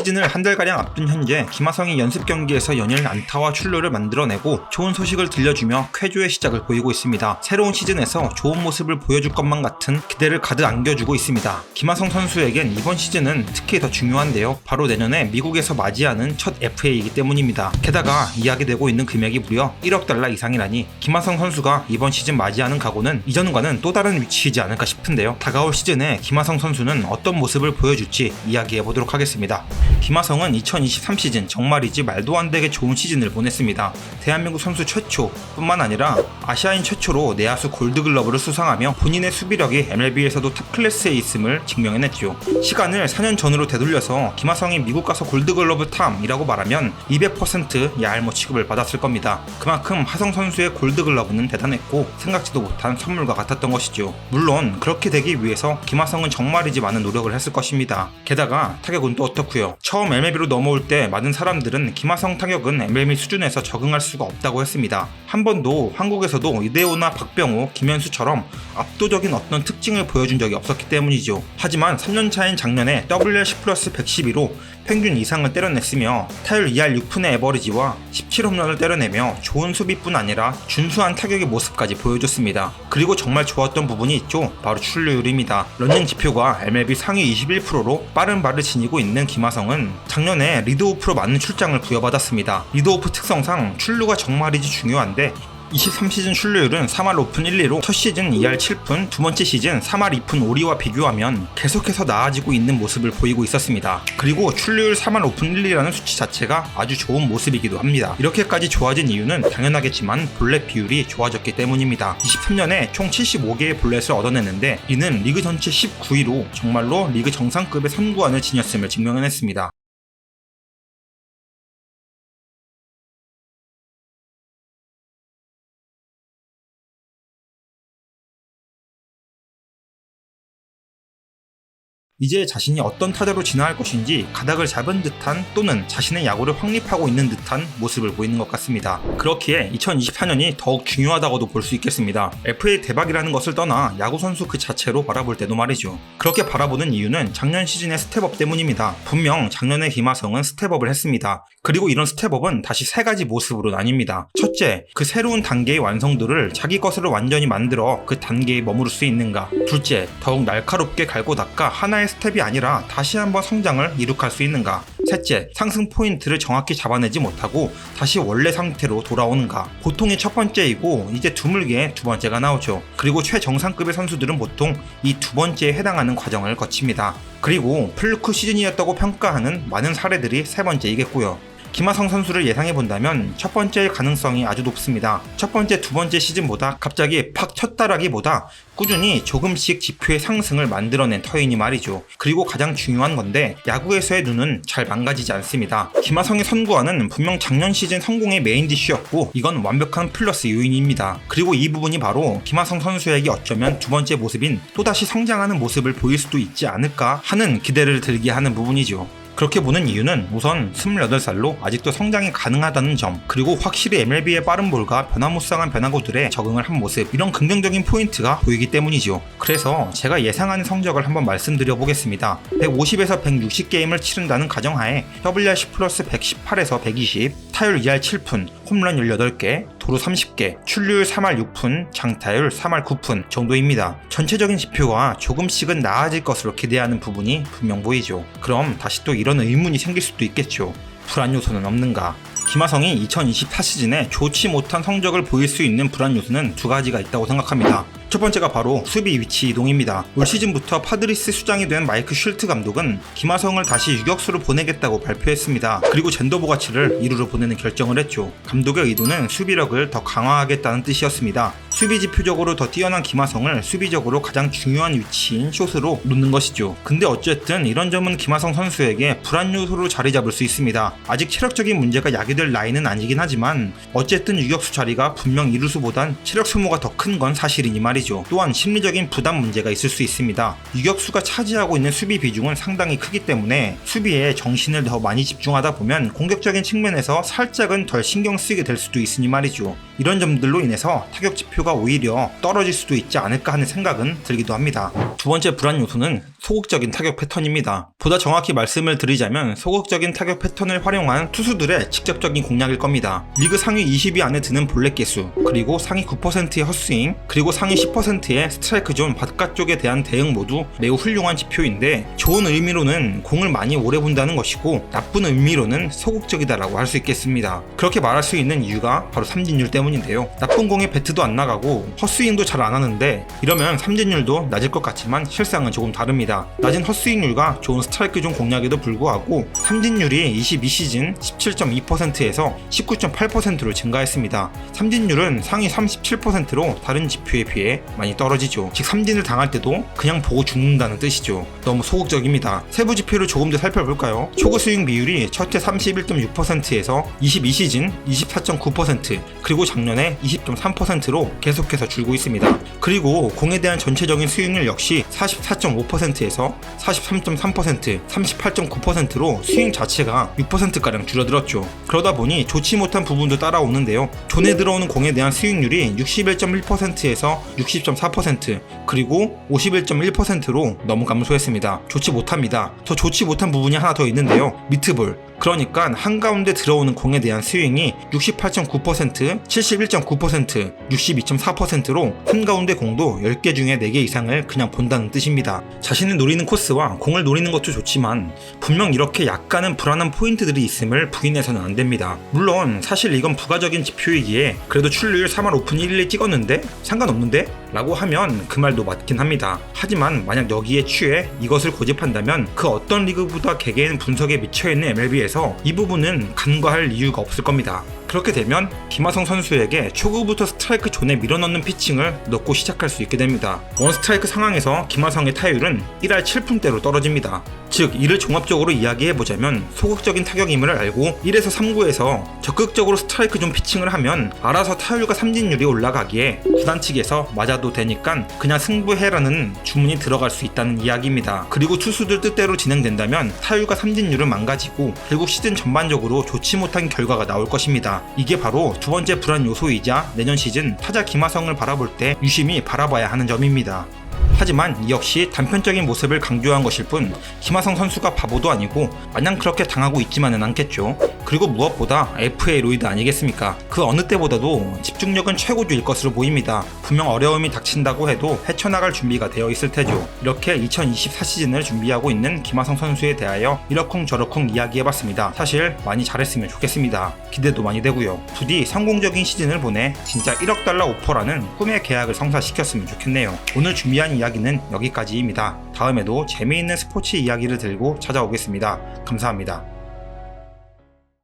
시즌을 한 달가량 앞둔 현재 김하성이 연습 경기에서 연일 안타와 출루를 만들어내고 좋은 소식을 들려주며 쾌조의 시작을 보이고 있습니다. 새로운 시즌에서 좋은 모습을 보여줄 것만 같은 기대를 가득 안겨주고 있습니다. 김하성 선수에겐 이번 시즌은 특히 더 중요한데요. 바로 내년에 미국에서 맞이하는 첫 FA이기 때문입니다. 게다가 이야기되고 있는 금액이 무려 1억 달러 이상이라니 김하성 선수가 이번 시즌 맞이하는 각오는 이전과는 또 다른 위치이지 않을까 싶은데요. 다가올 시즌에 김하성 선수는 어떤 모습을 보여줄지 이야기해보도록 하겠습니다. 김하성은 2023 시즌 정말이지 말도 안 되게 좋은 시즌을 보냈습니다. 대한민국 선수 최초 뿐만 아니라 아시아인 최초로 내야수 골드글러브를 수상하며 본인의 수비력이 MLB에서도 탑클래스에 있음을 증명해냈죠. 시간을 4년 전으로 되돌려서 김하성이 미국 가서 골드글러브 탐이라고 말하면 200% 야알모 취급을 받았을 겁니다. 그만큼 하성 선수의 골드글러브는 대단했고 생각지도 못한 선물과 같았던 것이죠. 물론 그렇게 되기 위해서 김하성은 정말이지 많은 노력을 했을 것입니다. 게다가 타격은 또 어떻고요. 처음 MLB로 넘어올 때 많은 사람들은 김하성 타격은 MLB 수준에서 적응할 수가 없다고 했습니다. 한 번도 한국에서도 이대호나 박병호, 김현수처럼 압도적인 어떤 특징을 보여준 적이 없었기 때문이죠. 하지만 3년차인 작년에 WR10 플러스 112로 평균 이상을 때려냈으며 타율 2할 6푼의 에버리지와 17홈런을 때려내며 좋은 수비뿐 아니라 준수한 타격의 모습까지 보여줬습니다. 그리고 정말 좋았던 부분이 있죠. 바로 출루율입니다. 런닝 지표가 MLB 상위 21%로 빠른 발을 지니고 있는 김하성은 작년에 리드오프로 맞는 출장을 부여받았습니다. 리드오프 특성상 출루가 정말이지 중요한데 23시즌 출루율은 3할 5푼 1리로 첫 시즌 2할 7푼, 두 번째 시즌 3할 2푼 5리와 비교하면 계속해서 나아지고 있는 모습을 보이고 있었습니다. 그리고 출루율 3할 5푼 1리라는 수치 자체가 아주 좋은 모습이기도 합니다. 이렇게까지 좋아진 이유는 당연하겠지만 볼넷 비율이 좋아졌기 때문입니다. 23년에 총 75개의 볼넷을 얻어냈는데 이는 리그 전체 19위로 정말로 리그 정상급의 선구안을 지녔음을 증명해냈습니다. 이제 자신이 어떤 타자로 진화할 것인지 가닥을 잡은 듯한 또는 자신의 야구를 확립하고 있는 듯한 모습을 보이는 것 같습니다. 그렇기에 2024년이 더욱 중요하다고도 볼 수 있겠습니다. FA 대박이라는 것을 떠나 야구 선수 그 자체로 바라볼 때도 말이죠. 그렇게 바라보는 이유는 작년 시즌의 스텝업 때문입니다. 분명 작년에 김하성은 스텝업을 했습니다. 그리고 이런 스텝업은 다시 세 가지 모습으로 나뉩니다. 첫째, 그 새로운 단계의 완성도를 자기 것으로 완전히 만들어 그 단계에 머무를 수 있는가. 둘째, 더욱 날카롭게 갈고 닦아 하나의 스텝이 아니라 다시 한번 성장을 이룩할 수 있는가. 셋째, 상승 포인트를 정확히 잡아내지 못하고 다시 원래 상태로 돌아오는가. 보통이 첫 번째이고 이제 드물게 두 번째가 나오죠. 그리고 최정상급의 선수들은 보통 이 두 번째에 해당하는 과정을 거칩니다. 그리고 플루크 시즌이었다고 평가하는 많은 사례들이 세 번째이겠고요. 김하성 선수를 예상해본다면 첫 번째의 가능성이 아주 높습니다. 첫 번째, 두 번째 시즌보다 갑자기 팍 쳤다라기보다 꾸준히 조금씩 지표의 상승을 만들어낸 터이니 말이죠. 그리고 가장 중요한 건데 야구에서의 눈은 잘 망가지지 않습니다. 김하성의 선구안은 분명 작년 시즌 성공의 메인 디쉬였고 이건 완벽한 플러스 요인입니다. 그리고 이 부분이 바로 김하성 선수에게 어쩌면 두 번째 모습인 또다시 성장하는 모습을 보일 수도 있지 않을까 하는 기대를 들게 하는 부분이죠. 그렇게 보는 이유는 우선 28살로 아직도 성장이 가능하다는 점, 그리고 확실히 MLB의 빠른 볼과 변화무쌍한 변화구들에 적응을 한 모습, 이런 긍정적인 포인트가 보이기 때문이죠. 그래서 제가 예상하는 성적을 한번 말씀드려 보겠습니다. 150에서 160게임을 치른다는 가정하에 WR10 플러스 118에서 120, 타율 2할 7푼, 홈런 18개, 도루 30개, 출루율 3할 6푼, 장타율 3할 9푼 정도입니다. 전체적인 지표가 조금씩은 나아질 것으로 기대하는 부분이 분명 보이죠. 그럼 다시 또 이런 의문이 생길 수도 있겠죠. 불안 요소는 없는가? 김하성이 2024 시즌에 좋지 못한 성적을 보일 수 있는 불안 요소는 두 가지가 있다고 생각합니다. 첫 번째가 바로 수비 위치 이동입니다. 올 시즌부터 파드리스 수장이 된 마이크 슐트 감독은 김하성을 다시 유격수로 보내겠다고 발표했습니다. 그리고 젠더 보가치를 2루로 보내는 결정을 했죠. 감독의 의도는 수비력을 더 강화하겠다는 뜻이었습니다. 수비 지표적으로 더 뛰어난 김하성을 수비적으로 가장 중요한 위치인 숏으로 놓는 것이죠. 근데 어쨌든 이런 점은 김하성 선수에게 불안 요소로 자리 잡을 수 있습니다. 아직 체력적인 문제가 야기될 나이는 아니긴 하지만 어쨌든 유격수 자리가 분명 이루수보단 체력 소모가 더 큰 건 사실이니 말이죠. 또한 심리적인 부담 문제가 있을 수 있습니다. 유격수가 차지하고 있는 수비 비중은 상당히 크기 때문에 수비에 정신을 더 많이 집중하다 보면 공격적인 측면에서 살짝은 덜 신경 쓰게 될 수도 있으니 말이죠. 이런 점들로 인해서 타격 지표가 오히려 떨어질 수도 있지 않을까 하는 생각은 들기도 합니다. 두 번째 불안 요소는 소극적인 타격 패턴입니다. 보다 정확히 말씀을 드리자면 소극적인 타격 패턴을 활용한 투수들의 직접적인 공략일 겁니다. 리그 상위 20위 안에 드는 볼넷 개수, 그리고 상위 9%의 헛스윙, 그리고 상위 10%의 스트라이크 존 바깥쪽에 대한 대응 모두 매우 훌륭한 지표인데, 좋은 의미로는 공을 많이 오래 본다는 것이고 나쁜 의미로는 소극적이다라고 할 수 있겠습니다. 그렇게 말할 수 있는 이유가 바로 삼진율 때문인데요. 나쁜 공에 배트도 안 나가고 헛스윙도 잘 안 하는데, 이러면 삼진율도 낮을 것 같지만 실상은 조금 다릅니다. 낮은 헛스윙률과 좋은 스트라이크 존 공략에도 불구하고 삼진율이 22시즌 17.2%에서 19.8%로 증가했습니다. 삼진율은 상위 37%로 다른 지표에 비해 많이 떨어지죠. 즉 삼진을 당할 때도 그냥 보고 죽는다는 뜻이죠. 너무 소극적입니다. 세부 지표를 조금 더 살펴볼까요? 초구 스윙 비율이 첫해 31.6%에서 22시즌 24.9%, 그리고 작년에 20.3%로 계속해서 줄고 있습니다. 그리고 공에 대한 전체적인 스윙률 역시 44.5%에서 43.3%, 38.9%로 스윙 자체가 6%가량 줄어들었죠. 그러다 보니 좋지 못한 부분도 따라오는데요. 존에 들어오는 공에 대한 스윙률이 61.1%에서 60.4%, 그리고 51.1%로 너무 감소했습니다. 좋지 못합니다. 더 좋지 못한 부분이 하나 더 있는데요. 미트볼, 그러니까 한가운데 들어오는 공에 대한 스윙이 68.9%, 71.9%, 62.4%로 한가운데 공도 10개 중에 4개 이상을 그냥 본다는 뜻입니다. 자신이 노리는 코스와 공을 노리는 것도 좋지만 분명 이렇게 약간은 불안한 포인트들이 있음을 부인해서는 안 됩니다. 물론 사실 이건 부가적인 지표이기에 그래도 출루율 3할 오픈 1리 찍었는데 상관없는데? 라고 하면 그 말도 맞긴 합니다. 하지만 만약 여기에 취해 이것을 고집한다면 그 어떤 리그보다 개개인 분석에 미쳐있는 MLB에서 이 부분은 간과할 이유가 없을 겁니다. 그렇게 되면 김하성 선수에게 초구부터 스트라이크 존에 밀어넣는 피칭을 넣고 시작할 수 있게 됩니다. 원 스트라이크 상황에서 김하성의 타율은 1할 7푼대로 떨어집니다. 즉 이를 종합적으로 이야기해보자면 소극적인 타격임을 알고 1에서 3구에서 적극적으로 스트라이크 존 피칭을 하면 알아서 타율과 삼진율이 올라가기에 구단 측에서 맞아도 되니까 그냥 승부해라는 주문이 들어갈 수 있다는 이야기입니다. 그리고 투수들 뜻대로 진행된다면 타율과 삼진율은 망가지고 결국 시즌 전반적으로 좋지 못한 결과가 나올 것입니다. 이게 바로 두 번째 불안 요소이자 내년 시즌 타자 김하성을 바라볼 때 유심히 바라봐야 하는 점입니다. 하지만 이 역시 단편적인 모습을 강조한 것일 뿐 김하성 선수가 바보도 아니고 마냥 그렇게 당하고 있지만은 않겠죠. 그리고 무엇보다 FA 로이드 아니겠습니까? 그 어느 때보다도 집중력은 최고조일 것으로 보입니다. 분명 어려움이 닥친다고 해도 헤쳐나갈 준비가 되어 있을 테죠. 이렇게 2024 시즌을 준비하고 있는 김하성 선수에 대하여 이러쿵저러쿵 이야기해봤습니다. 사실 많이 잘했으면 좋겠습니다. 기대도 많이 되고요. 부디 성공적인 시즌을 보내 진짜 1억 달러 오퍼라는 꿈의 계약을 성사시켰으면 좋겠네요. 오늘 준비한 이야기는 여기까지입니다. 다음에도 재미있는 스포츠 이야기를 들고 찾아오겠습니다. 감사합니다.